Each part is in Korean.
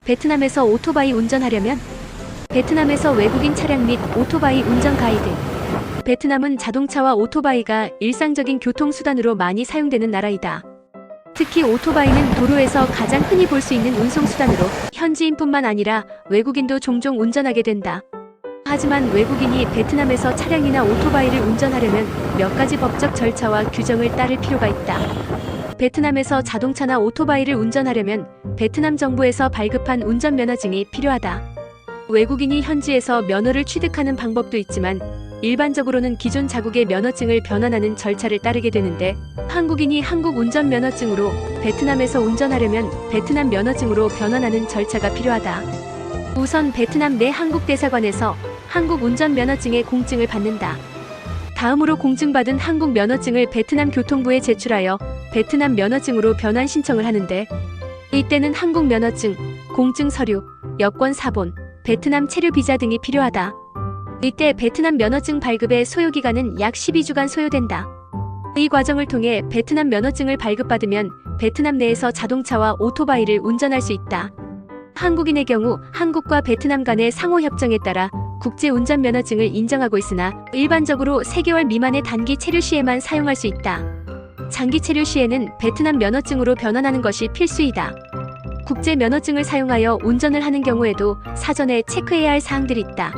베트남에서 오토바이 운전하려면 베트남에서 외국인 차량 및 오토바이 운전 가이드. 베트남은 자동차와 오토바이가 일상적인 교통수단으로 많이 사용되는 나라이다. 특히 오토바이는 도로에서 가장 흔히 볼 수 있는 운송수단으로 현지인뿐만 아니라 외국인도 종종 운전하게 된다. 하지만 외국인이 베트남에서 차량이나 오토바이를 운전하려면 몇 가지 법적 절차와 규정을 따를 필요가 있다. 베트남에서 자동차나 오토바이를 운전하려면 베트남 정부에서 발급한 운전면허증이 필요하다. 외국인이 현지에서 면허를 취득하는 방법도 있지만 일반적으로는 기존 자국의 면허증을 변환하는 절차를 따르게 되는데, 한국인이 한국 운전면허증으로 베트남에서 운전하려면 베트남 면허증으로 변환하는 절차가 필요하다. 우선 베트남 내 한국 대사관에서 한국 운전면허증의 공증을 받는다. 다음으로 공증받은 한국 면허증을 베트남 교통부에 제출하여 베트남 면허증으로 변환 신청을 하는데, 이때는 한국 면허증, 공증 서류, 여권 사본, 베트남 체류 비자 등이 필요하다. 이때 베트남 면허증 발급의 소요기간은 약 12주간 소요된다. 이 과정을 통해 베트남 면허증을 발급받으면 베트남 내에서 자동차와 오토바이를 운전할 수 있다. 한국인의 경우 한국과 베트남 간의 상호협정에 따라 국제운전면허증을 인정하고 있으나 일반적으로 3개월 미만의 단기 체류 시에만 사용할 수 있다. 장기 체류 시에는 베트남 면허증으로 변환하는 것이 필수이다. 국제면허증을 사용하여 운전을 하는 경우에도 사전에 체크해야 할 사항들이 있다.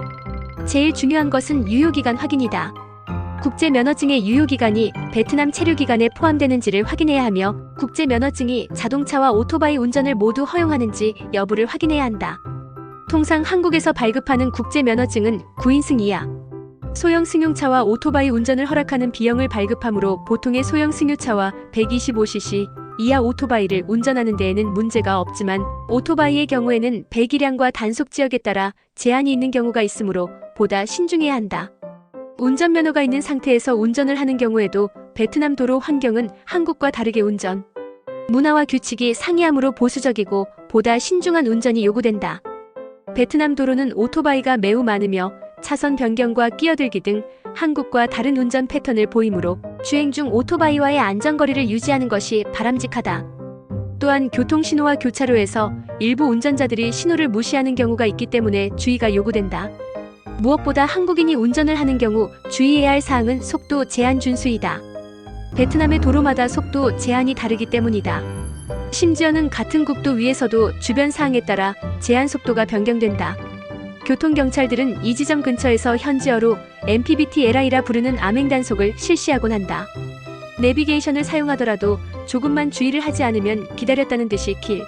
제일 중요한 것은 유효기간 확인이다. 국제면허증의 유효기간이 베트남 체류기간에 포함되는지를 확인해야 하며, 국제면허증이 자동차와 오토바이 운전을 모두 허용하는지 여부를 확인해야 한다. 통상 한국에서 발급하는 국제면허증은 9인승 이하 소형 승용차와 오토바이 운전을 허락하는 B형을 발급하므로 보통의 소형 승용차와 125cc 이하 오토바이를 운전하는 데에는 문제가 없지만, 오토바이의 경우에는 배기량과 단속 지역에 따라 제한이 있는 경우가 있으므로 보다 신중해야 한다. 운전면허가 있는 상태에서 운전을 하는 경우에도 베트남 도로 환경은 한국과 다르게 운전 문화와 규칙이 상이하므로 보수적이고 보다 신중한 운전이 요구된다. 베트남 도로는 오토바이가 매우 많으며 차선 변경과 끼어들기 등 한국과 다른 운전 패턴을 보이므로 주행 중 오토바이와의 안전거리를 유지하는 것이 바람직하다. 또한 교통신호와 교차로에서 일부 운전자들이 신호를 무시하는 경우가 있기 때문에 주의가 요구된다. 무엇보다 한국인이 운전을 하는 경우 주의해야 할 사항은 속도 제한 준수이다. 베트남의 도로마다 속도 제한이 다르기 때문이다. 심지어는 같은 국도 위에서도 주변 사항에 따라 제한 속도가 변경된다. 교통경찰들은 이 지점 근처에서 현지어로 MPBT-LI라 부르는 암행단속을 실시하곤 한다. 내비게이션을 사용하더라도 조금만 주의를 하지 않으면 기다렸다는 듯이 길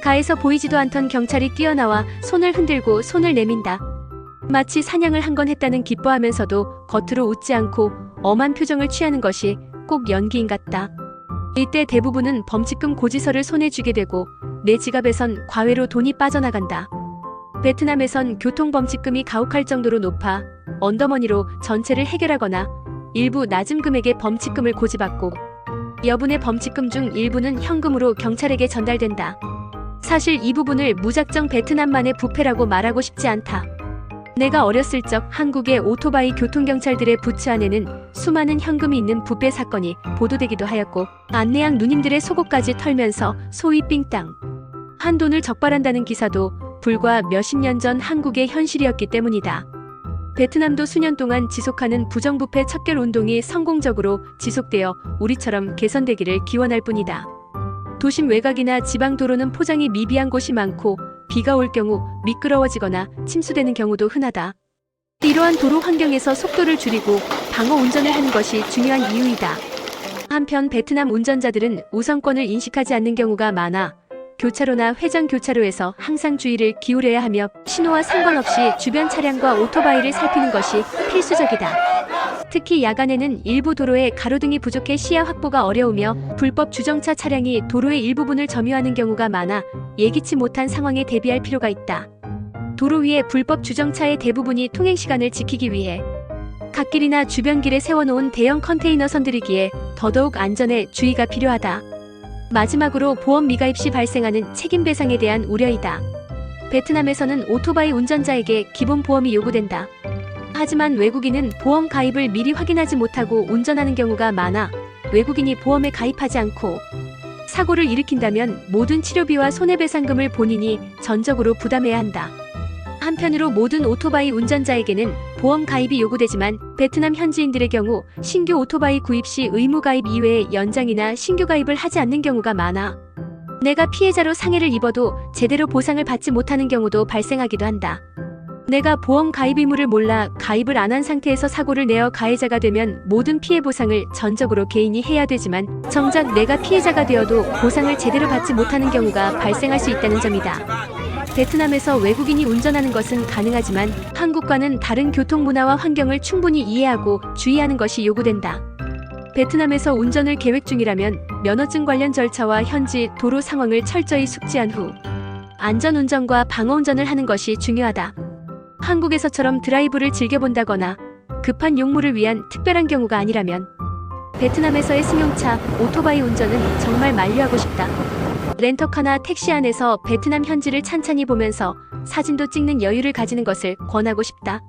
가에서 보이지도 않던 경찰이 뛰어나와 손을 흔들고 손을 내민다. 마치 사냥을 한 건 했다는 기뻐하면서도 겉으로 웃지 않고 엄한 표정을 취하는 것이 꼭 연기인 같다. 이때 대부분은 범칙금 고지서를 손에 쥐게 되고 내 지갑에선 과외로 돈이 빠져나간다. 베트남에선 교통범칙금이 가혹할 정도로 높아 언더머니로 전체를 해결하거나 일부 낮은 금액의 범칙금을 고지받고 여분의 범칙금 중 일부는 현금으로 경찰에게 전달된다. 사실 이 부분을 무작정 베트남만의 부패라고 말하고 싶지 않다. 내가 어렸을 적 한국의 오토바이 교통경찰들의 부츠 안에는 수많은 현금이 있는 부패 사건이 보도되기도 하였고, 안내양 누님들의 속옷까지 털면서 소위 삥땅 한 돈을 적발한다는 기사도 불과 몇십 년 전 한국의 현실이었기 때문이다. 베트남도 수년 동안 지속하는 부정부패 척결 운동이 성공적으로 지속되어 우리처럼 개선되기를 기원할 뿐이다. 도심 외곽이나 지방 도로는 포장이 미비한 곳이 많고 비가 올 경우 미끄러워지거나 침수되는 경우도 흔하다. 이러한 도로 환경에서 속도를 줄이고 방어 운전을 하는 것이 중요한 이유이다. 한편 베트남 운전자들은 우선권을 인식하지 않는 경우가 많아 교차로나 회전 교차로에서 항상 주의를 기울여야 하며, 신호와 상관없이 주변 차량과 오토바이를 살피는 것이 필수적이다. 특히 야간에는 일부 도로에 가로등이 부족해 시야 확보가 어려우며 불법 주정차 차량이 도로의 일부분을 점유하는 경우가 많아 예기치 못한 상황에 대비할 필요가 있다. 도로 위에 불법 주정차의 대부분이 통행시간을 지키기 위해 갓길이나 주변길에 세워놓은 대형 컨테이너 선들이기에 더더욱 안전에 주의가 필요하다. 마지막으로 보험 미가입 시 발생하는 책임 배상에 대한 우려이다. 베트남에서는 오토바이 운전자에게 기본 보험이 요구된다. 하지만 외국인은 보험 가입을 미리 확인하지 못하고 운전하는 경우가 많아 외국인이 보험에 가입하지 않고 사고를 일으킨다면 모든 치료비와 손해배상금을 본인이 전적으로 부담해야 한다. 한편으로 모든 오토바이 운전자에게는 보험 가입이 요구되지만 베트남 현지인들의 경우 신규 오토바이 구입 시 의무 가입 이외에 연장이나 신규 가입을 하지 않는 경우가 많아. 내가 피해자로 상해를 입어도 제대로 보상을 받지 못하는 경우도 발생하기도 한다. 내가 보험 가입 의무를 몰라 가입을 안 한 상태에서 사고를 내어 가해자가 되면 모든 피해 보상을 전적으로 개인이 해야 되지만 정작 내가 피해자가 되어도 보상을 제대로 받지 못하는 경우가 발생할 수 있다는 점이다. 베트남에서 외국인이 운전하는 것은 가능하지만 한국과는 다른 교통 문화와 환경을 충분히 이해하고 주의하는 것이 요구된다. 베트남에서 운전을 계획 중이라면 면허증 관련 절차와 현지 도로 상황을 철저히 숙지한 후 안전운전과 방어운전을 하는 것이 중요하다. 한국에서처럼 드라이브를 즐겨본다거나 급한 용무를 위한 특별한 경우가 아니라면 베트남에서의 승용차, 오토바이 운전은 정말 만류하고 싶다. 렌터카나 택시 안에서 베트남 현지를 찬찬히 보면서 사진도 찍는 여유를 가지는 것을 권하고 싶다.